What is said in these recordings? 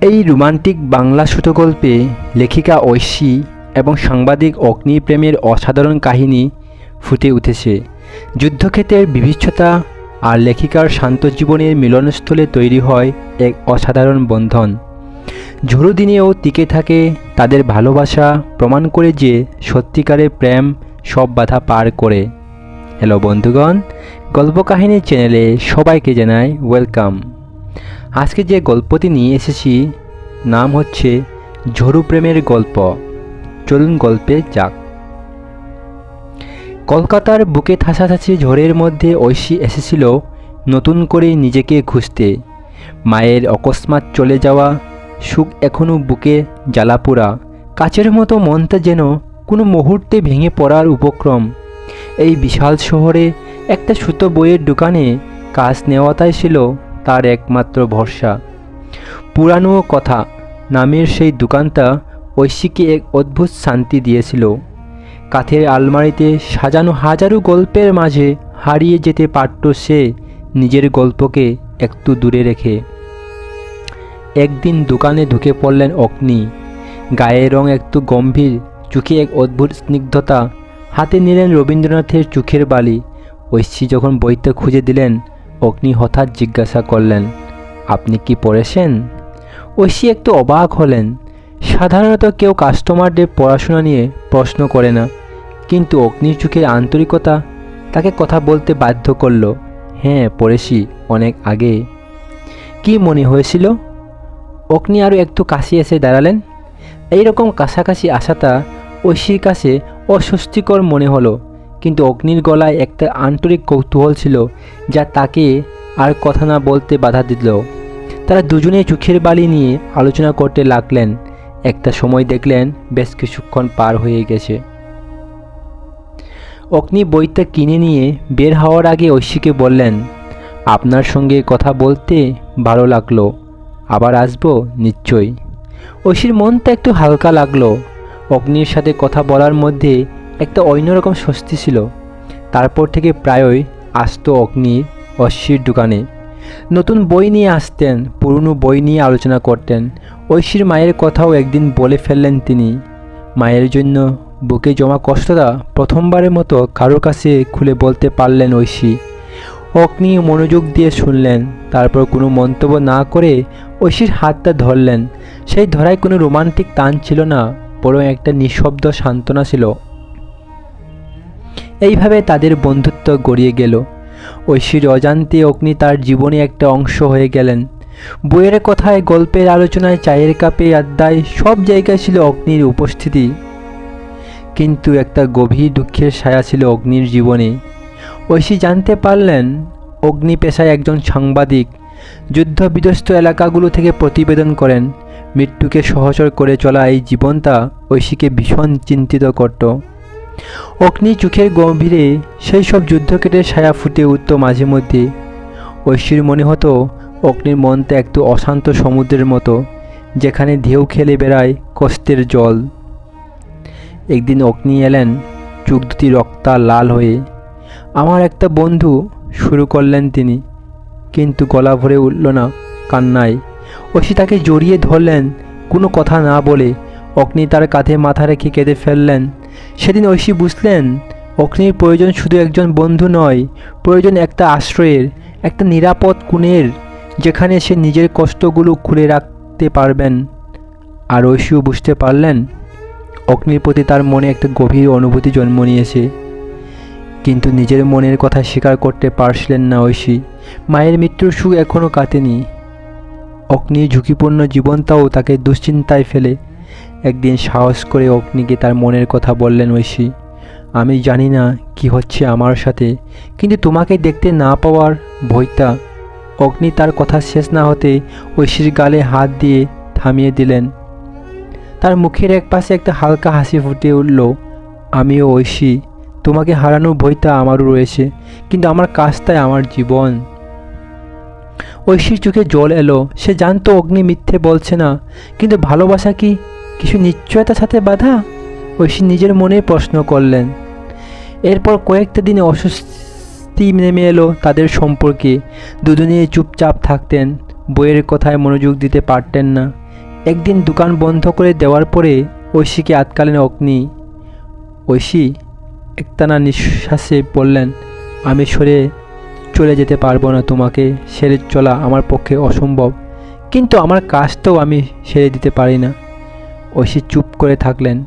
এই রোমান্টিক বাংলা ছোটগল্পে লেখিকা ঐশী এবং সাংবাদিক অগ্নি প্রেমের অসাধারণ কাহিনী ফুটে উঠেছে। যুদ্ধক্ষেত্রের বিভীষিকাতা আর লেখিকার শান্ত জীবনের মিলনস্থলে তৈরি হয় এক অসাধারণ বন্ধন। ঝড়ো দিনেও টিকে থাকে তাদের ভালোবাসা, প্রমাণ করে যে সত্যিকারের প্রেম সব বাধা পার করে। হ্যালো বন্ধুগণ, গল্প কাহিনী চ্যানেলে সবাইকে জানাই ওয়েলকাম। আজকে যে গল্পটি নিয়ে এসেছি নাম হচ্ছে ঝড়ো প্রেমের গল্প। চলুন গল্পে যাক। কলকাতার বুকে ঠাসাঠাসি ঝড়ের মধ্যে ঐশী এসেছিল নতুন করে নিজেকে খুঁজতে। মায়ের অকস্মাৎ চলে যাওয়া সুখ এখনও বুকে জ্বালাপোড়া, কাচের মতো মনটা যেন কোনো মুহূর্তে ভেঙে পড়ার উপক্রম। এই বিশাল শহরে একটা সুতো বইয়ের দোকানে কাজ নেওয়াটাই ছিল তার একমাত্র ভরসা। পুরানো কথা নামের সেই দোকানটা ঐশীকে এক অদ্ভুত শান্তি দিয়েছিল। কাঠের আলমারিতে সাজানো হাজারো গল্পের মাঝে হারিয়ে যেতে পারত সে নিজের গল্পকে একটু দূরে রেখে। একদিন দোকানে ঢুকে পড়লেন অগ্নি। গায়ের রং একটু গম্ভীর, চোখে এক অদ্ভুত স্নিগ্ধতা, হাতে নিলেন রবীন্দ্রনাথের চোখের বালি। ঐশী যখন বইটা খুঁজে দিলেন, অগ্নি হঠাৎ জিজ্ঞাসা করলেন, আপনি কি পড়েছেন? ঐশী একটু অবাক হলেন। সাধারণত কেউ কাস্টমারদের পড়াশোনা নিয়ে প্রশ্ন করে না, কিন্তু অগ্নির চোখের আন্তরিকতা তাকে কথা বলতে বাধ্য করল। হ্যাঁ পড়েছি, অনেক আগে। কি মনে হয়েছিল? অগ্নি আরও একটু কাছে এসে দাঁড়ালেন। এইরকম কাছাকাছি আসাটা ঐশীর কাছে অস্বস্তিকর মনে হলো, কিন্তু অগ্নির গলায় একটা আন্তরিক কৌতূহল ছিল যা তাকে আর কথা না বলতে বাধা দিল। তারা দুজনে চোখের বালি নিয়ে আলোচনা করতে লাগলেন। একটা সময় দেখলেন বেশ কিছুক্ষণ পার হয়ে গেছে। অগ্নি বইটা কিনে নিয়ে বের হওয়ার আগে ঐশীকে বললেন, আপনার সঙ্গে কথা বলতে ভালো লাগলো, আবার আসবো নিশ্চয়ই। ঐশীর মনটা একটু হালকা লাগলো। অগ্নির সাথে কথা বলার মধ্যে একটা অন্যরকম স্বস্তি ছিল। তারপর থেকে প্রায়ই আসতো অগ্নির ঐশীর দোকানে। নতুন বই নিয়ে আসতেন, পুরনো বই নিয়ে আলোচনা করতেন। ঐশীর মায়ের কথাও একদিন বলে ফেললেন তিনি। মায়ের জন্য বুকে জমা কষ্টটা প্রথমবারের মতো কারোর কাছে খুলে বলতে পারলেন ঐশী। অগ্নি মনোযোগ দিয়ে শুনলেন, তারপর কোনো মন্তব্য না করে ঐশীর হাতটা ধরলেন। সেই ধরায় কোনো রোমান্টিক টান ছিল না, বরং একটা নিঃশব্দ সান্ত্বনা ছিল। এইভাবে তাদের বন্ধুত্ব গড়িয়ে গেল। ঐশীর অজান্তে অগ্নি তার জীবনে একটা অংশ হয়ে গেলেন। বইয়ের কথায়, গল্পের আলোচনায়, চায়ের কাপে, আড্ডায়, সব জায়গায় ছিল অগ্নির উপস্থিতি। কিন্তু একটা গভীর দুঃখের ছায়া ছিল অগ্নির জীবনে। ঐশী জানতে পারলেন অগ্নি পেশায় একজন সাংবাদিক। যুদ্ধবিধ্বস্ত এলাকাগুলো থেকে প্রতিবেদন করেন। মৃত্যুকে সহচর করে চলা এই জীবনটা ঐশীকে ভীষণ চিন্তিত করত। অগ্নি চোখের গভীরে সেই সব যুদ্ধক্ষেত্রের ছায়া ফুটে উঠত মাঝে মধ্যে। ঐশীর মনে হতো অগ্নির মনটা একটু অশান্ত সমুদ্রের মতো, যেখানে ঢেউ খেলে বেড়ায় কষ্টের জল। একদিন অগ্নি এলেন, চোখ দুটি রক্তা লাল হয়ে। আমার একটা বন্ধু, শুরু করলেন তিনি, কিন্তু গলা ভরে উঠল না কান্নায়। ঐশী তাকে জড়িয়ে ধরলেন, কোনো কথা না বলে। অগ্নি তার কাঁধে মাথা রেখে কেঁদে ফেললেন। সেদিন ঐশী বুঝলেন অগ্নির প্রয়োজন শুধু একজন বন্ধু নয়, প্রয়োজন একটা আশ্রয়ের, একটা নিরাপদ কোণের, যেখানে সে নিজের কষ্টগুলো খুলে রাখতে পারবেন। আর ঐশীও বুঝতে পারলেন অগ্নির প্রতি তার মনে একটা গভীর অনুভূতি জন্ম নিয়েছে। কিন্তু নিজের মনের কথা স্বীকার করতে পারছিলেন না ঐশী। মায়ের মৃত্যুর সুখ এখনও কাটেনি। অগ্নির ঝুঁকিপূর্ণ জীবনটাও তাকে দুশ্চিন্তায় ফেলে। একদিন সাহস করে অগ্নিকে তার মনের কথা বললেন ঐশী। আমি জানি না কি হচ্ছে আমার সাথে, কিন্তু তোমাকে দেখতে না পাওয়ার ভয়টা। অগ্নি তার কথা শেষ না হতে ঐশীর গালে হাত দিয়ে থামিয়ে দিলেন। তার মুখের এক পাশে একটা হালকা হাসি ফুটে উঠল। আমিও ঐশী, তোমাকে হারানোর ভয়টা আমারও রয়েছে, কিন্তু আমার কাজটাই আমার জীবন। ঐশীর চোখে জল এলো। সে জানতো অগ্নি মিথ্যে বলছে না, কিন্তু ভালোবাসা কি কিছু নিশ্চয়তার সাথে বাঁধা? ঐশী নিজের মনে প্রশ্ন করলেন। এরপর কয়েকটা দিনে অস্বস্তি নেমে এলো তাদের সম্পর্কে। দুজনেই চুপচাপ থাকতেন, বইয়ের কথায় মনোযোগ দিতে পারতেন না। একদিন দোকান বন্ধ করে দেওয়ার পরে ঐশীকে আটকালেন অগ্নি। ঐশী একটানা নিঃশ্বাসে বললেন, আমি সরে চলে যেতে পারবো না, তোমাকে ছেড়ে চলা আমার পক্ষে অসম্ভব, কিন্তু আমার কাজটাও আমি সেরে দিতে পারি না। ঐশী চুপ করে থাকলেন।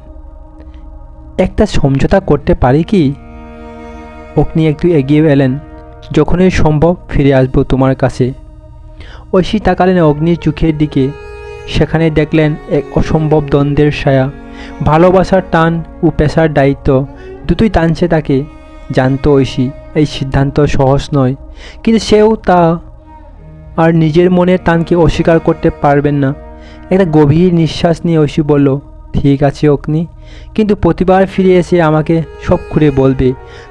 একটা সমঝোতা করতে পারি কি? অগ্নি একটু এগিয়ে এলেন। যখনই সম্ভব ফিরে আসবো তোমার কাছে। ঐশী তাকালেন অগ্নির চোখের দিকে। সেখানে দেখলেন এক অসম্ভব দ্বন্দ্বের ছায়া। ভালোবাসার টান ও পেশার দায়িত্ব দুটোই টানছে তাকে। জানতো ঐশী এই সিদ্ধান্ত সহজ নয়, কিন্তু সেও তা আর নিজের মনের টানকে অস্বীকার করতে পারবেন না। একটা গভীর নিঃশ্বাস নিয়ে ঐশী বলল, ঠিক আছে অগ্নি, কিন্তু প্রতিবার ফিরে এসে আমাকে সব খুলে বলবে।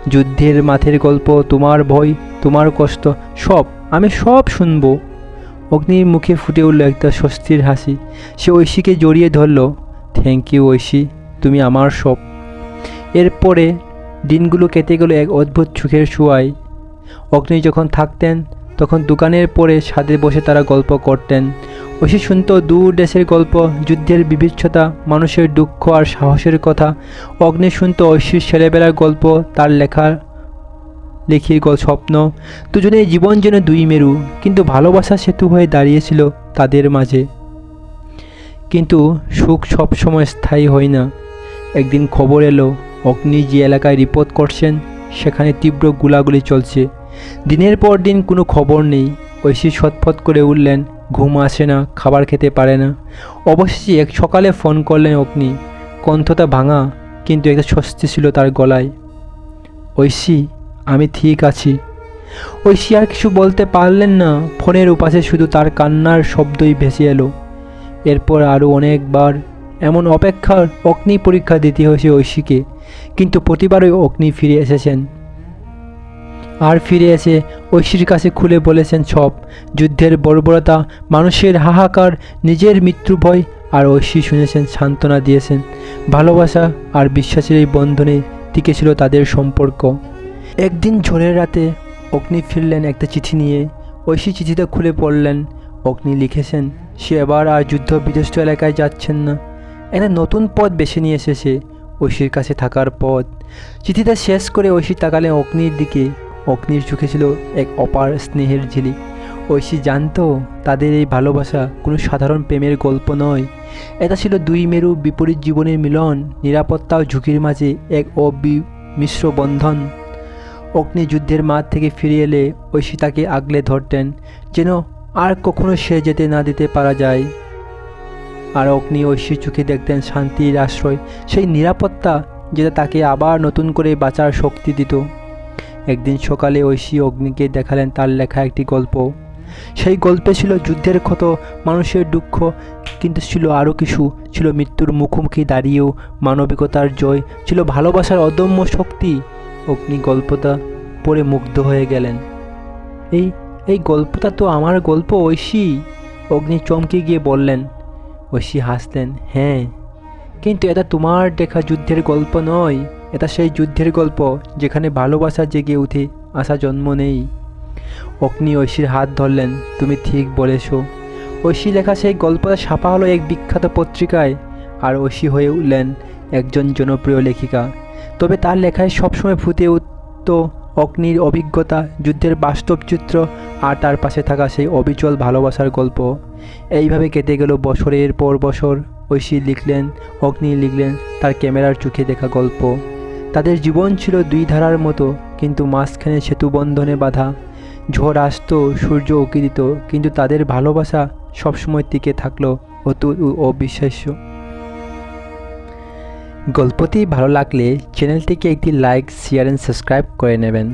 যুদ্ধের মাঠের গল্প, তোমার ভয়, তোমার কষ্ট, সব আমি সব শুনবো। অগ্নির মুখে ফুটে উঠল একটা স্বস্তির হাসি। সে ঐশীকে জড়িয়ে ধরল। থ্যাংক ইউ ঐশী, তুমি আমার সব। এরপরে দিনগুলো কেটে গেল এক অদ্ভুত সুখের ছোঁয়ায়। অগ্নি যখন থাকতেন তখন দোকানের পরে ছাদে বসে তারা গল্প করতেন। ঐশী শুনত দূর দেশের গল্প, যুদ্ধের বিভৎসতা, মানুষের দুঃখ আর সাহসের কথা। অগ্নি শুনত ঐশীর ছেলেবেলার গল্প, তার লেখির স্বপ্ন। দুজনের জীবন যেন দুই মেরু, কিন্তু ভালোবাসা সেতু হয়ে দাঁড়িয়েছিল তাদের মাঝে। কিন্তু সুখ সবসময় স্থায়ী হয় না। একদিন খবর এলো অগ্নি যে এলাকায় রিপোর্ট করছেন সেখানে তীব্র গোলাগুলি চলছে। দিনের পর দিন কোনো খবর নেই। ঐশী ছটফট করে উঠলেন। ঘুম আসে না, খাবার খেতে পারে না। অবশেষে এক সকালে ফোন করলেন অগ্নি। কণ্ঠটা ভাঙা, কিন্তু একটা স্বস্তি ছিল তার গলায়। ঐশী, আমি ঠিক আছি। ঐশী আর কিছু বলতে পারলেন না। ফোনের উপাসে শুধু তার কান্নার শব্দই ভেসে এলো। এরপর আরও অনেকবার এমন অপেক্ষার অগ্নি পরীক্ষা দিতে হয়েছে ঐশীকে, কিন্তু প্রতিবারই অগ্নি ফিরে এসেছেন। আর ফিরে এসে ঐশীর কাছে খুলে বলেছেন সব। যুদ্ধের বর্বরতা, মানুষের হাহাকার, নিজের মৃত্যু ভয়। আর ঐশী শুনেছেন, সান্ত্বনা দিয়েছেন। ভালোবাসা আর বিশ্বাসের এই বন্ধনে টিকে ছিল তাদের সম্পর্ক। একদিন ঝড়ের রাতে অগ্নি ফিরলেন একটা চিঠি নিয়ে। ঐশী চিঠিটা খুলে পড়লেন। অগ্নি লিখেছেন সে এবার আর যুদ্ধ বিধ্বস্ত এলাকায় যাচ্ছেন না। একটা নতুন পথ বেছে নিয়ে এসেছে, ঐশীর কাছে থাকার পথ। চিঠিটা শেষ করে ঐশী তাকালেন অগ্নির দিকে। অগ্নির চোখে ছিল এক অপার স্নেহের ঝিলিক। ঐশী জানতো তাদের এই ভালোবাসা কোনো সাধারণ প্রেমের গল্প নয়। এটা ছিল দুই মেরু বিপরীত জীবনের মিলন, নিরাপত্তা ও ঝুঁকির মাঝে এক অবিমিশ্র বন্ধন। অগ্নি যুদ্ধের মাঠ থেকে ফিরে এলে ঐশী তাকে আগলে ধরতেন, যেন আর কখনো সে যেতে না দিতে পারা যায়। আর অগ্নি ঐশীর চোখে দেখতেন শান্তির আশ্রয়, সেই নিরাপত্তা যেটা তাকে আবার নতুন করে বাঁচার শক্তি দিত। একদিন সকালে ঐশী অগ্নিকে দেখালেন তার লেখা একটি গল্প। সেই গল্পে ছিল যুদ্ধের ক্ষত, মানুষের দুঃখ, কিন্তু ছিল আরও কিছু। ছিল মৃত্যুর মুখোমুখি দাঁড়িয়েও মানবিকতার জয়, ছিল ভালোবাসার অদম্য শক্তি। অগ্নি গল্পটা পড়ে মুগ্ধ হয়ে গেলেন। এই গল্পটা তো আমার গল্প ঐশী। অগ্নি চমকে গিয়ে বললেন। ঐশী হাসলেন, হ্যাঁ, কিন্তু এটা তোমার দেখা যুদ্ধের গল্প নয়। এটা সেই যুদ্ধের গল্প যেখানে ভালোবাসা জেগে উঠে, আশা জন্ম নেই। অগ্নি ঐশীর হাত ধরলেন। তুমি ঠিক বলেছ। ঐশী লেখা সেই গল্পটা ছাপা হলো এক বিখ্যাত পত্রিকায়। আর ঐশী হয়ে উঠলেন একজন জনপ্রিয় লেখিকা। তবে তার লেখায় সবসময় ফুটে উঠত অগ্নির অভিজ্ঞতা, যুদ্ধের বাস্তব চিত্র, আর তার পাশে থাকা সেই অবিচল ভালোবাসার গল্প। এইভাবে কেটে গেল বছরের পর বছর। ঐশী লিখলেন, অগ্নি লিখলেন তার ক্যামেরার চোখে দেখা গল্প। তাদের জীবন ছিল দুই ধারার মতো, কিন্তু মাঝখানে সেতুবন্ধনে বাঁধা। ঝড় আসত, সূর্য উঁকি দিত, কিন্তু তাদের ভালোবাসা সবসময় টিকে থাকলো অতুল ও অবিশ্বাস্য। গল্পটি ভালো লাগলে চ্যানেলটিকে একটি লাইক, শেয়ার অ্যান্ড সাবস্ক্রাইব করে নেবেন।